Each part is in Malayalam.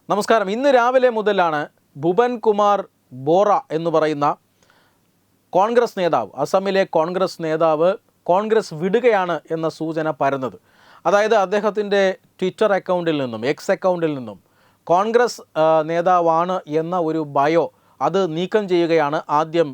നമസ്കാരം. ഇന്ന് രാവിലെ മുതലാണ് ഭുവൻ കുമാർ ബോറ എന്ന് പറയുന്ന കോൺഗ്രസ് നേതാവ്, അസമിലെ കോൺഗ്രസ് നേതാവ് കോൺഗ്രസ് വിടുകയാണ് എന്ന സൂചന പരന്നത്. അതായത് അദ്ദേഹത്തിൻ്റെ ട്വിറ്റർ അക്കൗണ്ടിൽ നിന്നും എക്സ് അക്കൗണ്ടിൽ നിന്നും കോൺഗ്രസ് നേതാവാണ് എന്ന ഒരു ബയോ അത് നീക്കം ചെയ്യുകയാണ് ആദ്യം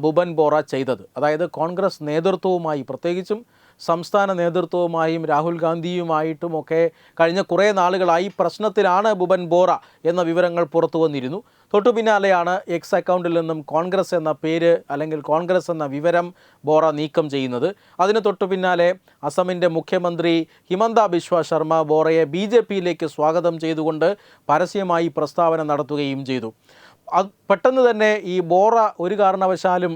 ഭുവൻ ബോറ ചെയ്തത്. അതായത് കോൺഗ്രസ് നേതൃത്വവുമായി, പ്രത്യേകിച്ചും സംസ്ഥാന നേതൃത്വവുമായും രാഹുൽ ഗാന്ധിയുമായിട്ടുമൊക്കെ കഴിഞ്ഞ കുറേ നാളുകളായി പ്രശ്നത്തിലാണ് ഭുവൻ ബോറ എന്ന വിവരങ്ങൾ പുറത്തു വന്നിരുന്നു. തൊട്ടു പിന്നാലെയാണ് എക്സ് അക്കൗണ്ടിൽ നിന്നും കോൺഗ്രസ് എന്ന പേര് അല്ലെങ്കിൽ കോൺഗ്രസ് എന്ന വിവരം ബോറ നീക്കം ചെയ്യുന്നത്. അതിന് തൊട്ടു പിന്നാലെ അസമിൻ്റെ മുഖ്യമന്ത്രി ഹിമന്ത ബിശ്വ ശർമ്മ ബോറയെ BJPയിലേക്ക് സ്വാഗതം ചെയ്തുകൊണ്ട് പരസ്യമായി പ്രസ്താവന നടത്തുകയും ചെയ്തു. പെട്ടെന്ന് തന്നെ ഈ ബോറ ഒരു കാരണവശാലും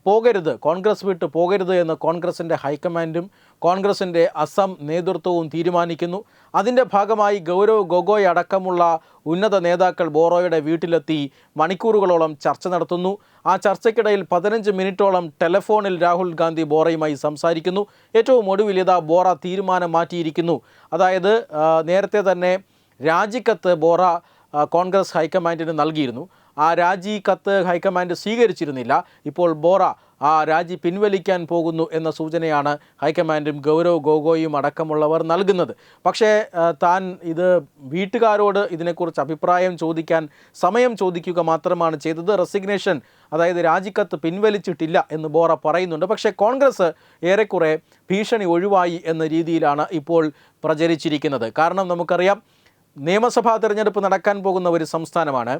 പോകരുത്, കോൺഗ്രസ് വിട്ട് പോകരുത് എന്ന് കോൺഗ്രസിൻ്റെ ഹൈക്കമാൻഡും കോൺഗ്രസിൻ്റെ അസം നേതൃത്വവും തീരുമാനിക്കുന്നു. അതിൻ്റെ ഭാഗമായി ഗൗരവ് ഗൊഗോയ് അടക്കമുള്ള ഉന്നത നേതാക്കൾ ബോറയുടെ വീട്ടിലെത്തി മണിക്കൂറുകളോളം ചർച്ച നടത്തുന്നു. ആ ചർച്ചയ്ക്കിടയിൽ 15 മിനിറ്റോളം ടെലഫോണിൽ രാഹുൽ ഗാന്ധി ബോറയുമായി സംസാരിക്കുന്നു. ഏറ്റവും ഒടുവിൽ ഇതാ ബോറ തീരുമാനം മാറ്റിയിരിക്കുന്നു. അതായത് നേരത്തെ തന്നെ രാജിക്കത്ത് ബോറ കോൺഗ്രസ് ഹൈക്കമാൻഡിന് നൽകിയിരുന്നു. ആ രാജി കത്ത് ഹൈക്കമാൻഡ് സ്വീകരിച്ചിരുന്നില്ല. ഇപ്പോൾ ബോറ ആ രാജി പിൻവലിക്കാൻ പോകുന്നു എന്ന സൂചനയാണ് ഹൈക്കമാൻഡും ഗൗരവ് ഗൊഗോയും അടക്കമുള്ളവർ നൽകുന്നത്. പക്ഷേ താൻ ഇത് വീട്ടുകാരോട് ഇതിനെക്കുറിച്ച് അഭിപ്രായം ചോദിക്കാൻ സമയം ചോദിക്കുക മാത്രമാണ് ചെയ്തത്. റെസിഗ്നേഷൻ, അതായത് രാജിക്കത്ത് പിൻവലിച്ചിട്ടില്ല എന്ന് ബോറ പറയുന്നുണ്ട്. പക്ഷേ കോൺഗ്രസ് ഏറെക്കുറെ ഭീഷണി ഒഴിവായി എന്ന രീതിയിലാണ് ഇപ്പോൾ പ്രചരിച്ചിരിക്കുന്നത്. കാരണം നമുക്കറിയാം, നിയമസഭാ തെരഞ്ഞെടുപ്പ് നടക്കാൻ പോകുന്ന ഒരു സംസ്ഥാനമാണ്.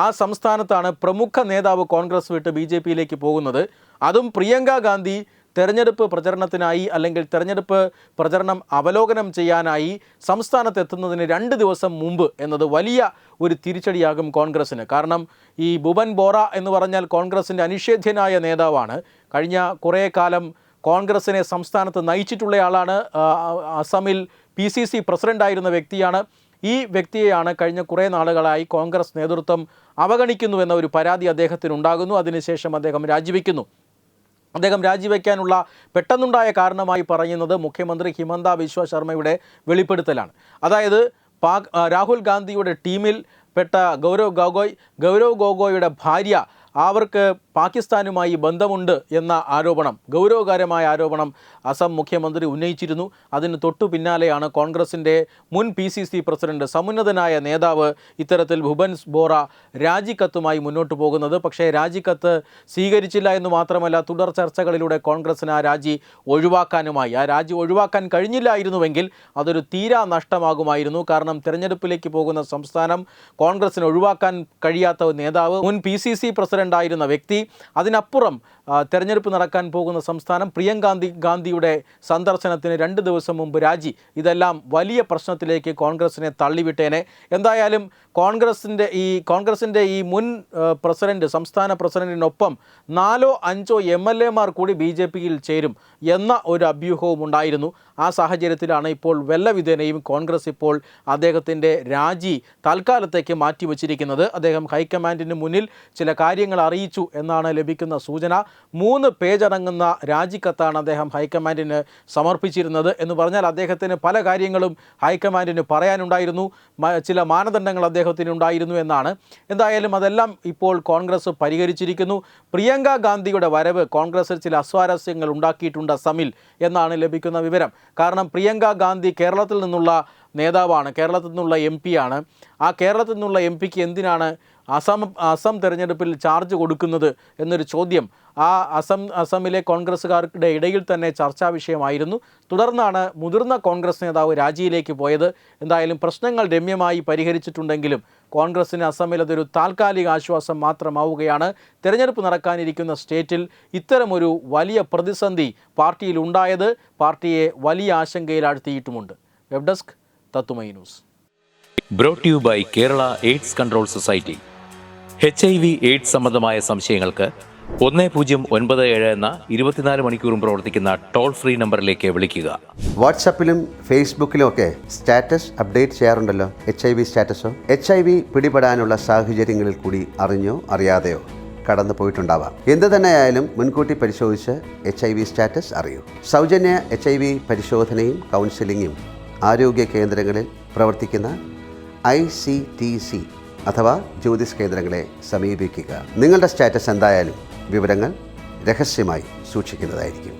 ആ സംസ്ഥാനത്താണ് പ്രമുഖ നേതാവ് കോൺഗ്രസ് വിട്ട് BJPയിലേക്ക് പോകുന്നത്. അതും പ്രിയങ്ക ഗാന്ധി തെരഞ്ഞെടുപ്പ് പ്രചരണത്തിനായി അല്ലെങ്കിൽ തെരഞ്ഞെടുപ്പ് പ്രചരണം അവലോകനം ചെയ്യാനായി സംസ്ഥാനത്തെത്തുന്നതിന് 2 ദിവസം മുമ്പ് എന്നത് വലിയ ഒരു തിരിച്ചടിയാകും കോൺഗ്രസ്സിന്. കാരണം ഈ ഭുവൻ ബോറ എന്ന് പറഞ്ഞാൽ കോൺഗ്രസിൻ്റെ അനിഷേധ്യനായ നേതാവാണ്. കഴിഞ്ഞ കുറേ കാലം കോൺഗ്രസിനെ സംസ്ഥാനത്ത് നയിച്ചിട്ടുള്ളയാളാണ്. അസമിൽ PCC പ്രസിഡൻ്റായിരുന്ന വ്യക്തിയാണ്. ഈ വ്യക്തിയെയാണ് കഴിഞ്ഞ കുറേ നാളുകളായി കോൺഗ്രസ് നേതൃത്വം അവഗണിക്കുന്നുവെന്ന ഒരു പരാതി അദ്ദേഹത്തിനുണ്ടാകുന്നു. അതിനുശേഷം അദ്ദേഹം രാജിവെക്കുന്നു. അദ്ദേഹം രാജിവെക്കാനുള്ള പെട്ടെന്നുണ്ടായ കാരണമായി പറയുന്നത് മുഖ്യമന്ത്രി ഹിമന്ത ബിശ്വ ശർമ്മയുടെ വെളിപ്പെടുത്തലാണ്. അതായത് രാഹുൽ ഗാന്ധിയുടെ ടീമിൽ പെട്ട ഗൗരവ് ഗൊഗോയുടെ ഭാര്യ, അവർക്ക് പാകിസ്ഥാനുമായി ബന്ധമുണ്ട് എന്ന ആരോപണം, ഗൗരവകരമായ ആരോപണം അസം മുഖ്യമന്ത്രി ഉന്നയിച്ചിരുന്നു. അതിന് തൊട്ടു പിന്നാലെയാണ് കോൺഗ്രസിൻ്റെ മുൻ PCC പ്രസിഡന്റ്, സമുന്നതനായ നേതാവ് ഇത്തരത്തിൽ ഭുവൻ ബോറ രാജിക്കത്തുമായി മുന്നോട്ട് പോകുന്നത്. പക്ഷേ രാജിക്കത്ത് സ്വീകരിച്ചില്ല എന്ന് മാത്രമല്ല, തുടർ ചർച്ചകളിലൂടെ കോൺഗ്രസിന് ആ രാജി ഒഴിവാക്കാനുമായി. ആ രാജി ഒഴിവാക്കാൻ കഴിഞ്ഞില്ലായിരുന്നുവെങ്കിൽ അതൊരു തീരാ നഷ്ടമാകുമായിരുന്നു. കാരണം തിരഞ്ഞെടുപ്പിലേക്ക് പോകുന്ന സംസ്ഥാനം, കോൺഗ്രസിന് ഒഴിവാക്കാൻ കഴിയാത്ത നേതാവ്, മുൻ PCC പ്രസിഡൻ്റായിരുന്ന വ്യക്തി, അതിനപ്പുറം തെരഞ്ഞെടുപ്പ് നടക്കാൻ പോകുന്ന സംസ്ഥാനം, പ്രിയങ്കാന്തിയുടെ സന്ദർശനത്തിന് 2 ദിവസം മുമ്പ് രാജി, ഇതെല്ലാം വലിയ പ്രശ്നത്തിലേക്ക് കോൺഗ്രസിനെ തള്ളിവിട്ടേനെ. എന്തായാലും കോൺഗ്രസിൻ്റെ ഈ മുൻ പ്രസിഡന്റ്, സംസ്ഥാന പ്രസിഡന്റിനൊപ്പം 4-5 MLAമാർ കൂടി BJPയിൽ ചേരും എന്ന ഒരു അഭ്യൂഹവും ഉണ്ടായിരുന്നു. ആ സാഹചര്യത്തിലാണ് ഇപ്പോൾ വെല്ലവിധേനയും കോൺഗ്രസ് ഇപ്പോൾ അദ്ദേഹത്തിൻ്റെ രാജി തൽക്കാലത്തേക്ക് മാറ്റിവെച്ചിരിക്കുന്നത്. അദ്ദേഹം ഹൈക്കമാൻഡിന് മുന്നിൽ ചില കാര്യങ്ങൾ അറിയിച്ചു എന്നാണ് ലഭിക്കുന്ന സൂചന. 3 പേജ് അടങ്ങുന്ന രാജിക്കത്താണ് അദ്ദേഹം ഹൈക്കമാൻഡിന് സമർപ്പിച്ചിരുന്നത്. എന്ന് പറഞ്ഞാൽ അദ്ദേഹത്തിന് പല കാര്യങ്ങളും ഹൈക്കമാൻഡിന് പറയാനുണ്ടായിരുന്നു, ചില മാനദണ്ഡങ്ങൾ അദ്ദേഹത്തിനുണ്ടായിരുന്നു എന്നാണ്. എന്തായാലും അതെല്ലാം ഇപ്പോൾ കോൺഗ്രസ് പരിഹരിച്ചിരിക്കുന്നു. പ്രിയങ്ക ഗാന്ധിയുടെ വരവ് കോൺഗ്രസിൽ ചില അസ്വാരസ്യങ്ങൾ ഉണ്ടാക്കിയിട്ടുണ്ട് അസമിൽ എന്നാണ് ലഭിക്കുന്ന വിവരം. കാരണം പ്രിയങ്ക ഗാന്ധി കേരളത്തിൽ നിന്നുള്ള നേതാവാണ്, കേരളത്തിൽ നിന്നുള്ള MP ആണ്. ആ കേരളത്തിൽ നിന്നുള്ള MPക്ക് എന്തിനാണ് അസം തെരഞ്ഞെടുപ്പിൽ ചാർജ് കൊടുക്കുന്നത് എന്നൊരു ചോദ്യം അസമിലെ കോൺഗ്രസ്സുകാരുടെ ഇടയിൽ തന്നെ ചർച്ചാ വിഷയമായിരുന്നു. തുടർന്നാണ് മുതിർന്ന കോൺഗ്രസ് നേതാവ് രാജിയിലേക്ക് പോയത്. എന്തായാലും പ്രശ്നങ്ങൾ രമ്യമായി പരിഹരിച്ചിട്ടുണ്ടെങ്കിലും കോൺഗ്രസ്സിന് അസമിൽ അതൊരു താൽക്കാലിക ആശ്വാസം മാത്രമാവുകയാണ്. തെരഞ്ഞെടുപ്പ് നടക്കാനിരിക്കുന്ന സ്റ്റേറ്റിൽ ഇത്തരമൊരു വലിയ പ്രതിസന്ധി പാർട്ടിയിൽ ഉണ്ടായത് പാർട്ടിയെ വലിയ ആശങ്കയിലാഴ്ത്തിയിട്ടുമുണ്ട്. വെബ് ഡെസ്ക് തത്തുമൈ news. Brought you by Kerala AIDS control society. HIV/AIDS സംബന്ധമായ സംശയങ്ങൾക്ക് 1097 എന്ന 24 മണിക്കൂറും പ്രവർത്തിക്കുന്ന ടോൾ ഫ്രീ നമ്പറിലേക്ക് വിളിക്കുക. വാട്സാപ്പിലും ഫേസ്ബുക്കിലും ഒക്കെ സ്റ്റാറ്റസ് അപ്ഡേറ്റ് ചെയ്യാറുണ്ടല്ലോ. HIV സ്റ്റാറ്റസോ HIV പിടിപെടാനുള്ള സാഹചര്യങ്ങളിൽ കൂടി അറിഞ്ഞോ അറിയാതെയോ കടന്നു പോയിട്ടുണ്ടാവാം. എന്ത് തന്നെയായാലും മുൻകൂട്ടി പരിശോധിച്ച് HIV സ്റ്റാറ്റസ് അറിയൂ. സൗജന്യ HIV പരിശോധനയും കൗൺസിലിങ്ങും ആരോഗ്യ കേന്ദ്രങ്ങളിൽ പ്രവർത്തിക്കുന്ന ICTC അഥവാ ജ്യോതിസ് കേന്ദ്രങ്ങളെ സമീപിക്കുക. നിങ്ങളുടെ സ്റ്റാറ്റസ് എന്തായാലും വിവരങ്ങൾ രഹസ്യമായി സൂക്ഷിക്കുന്നതായിരിക്കും.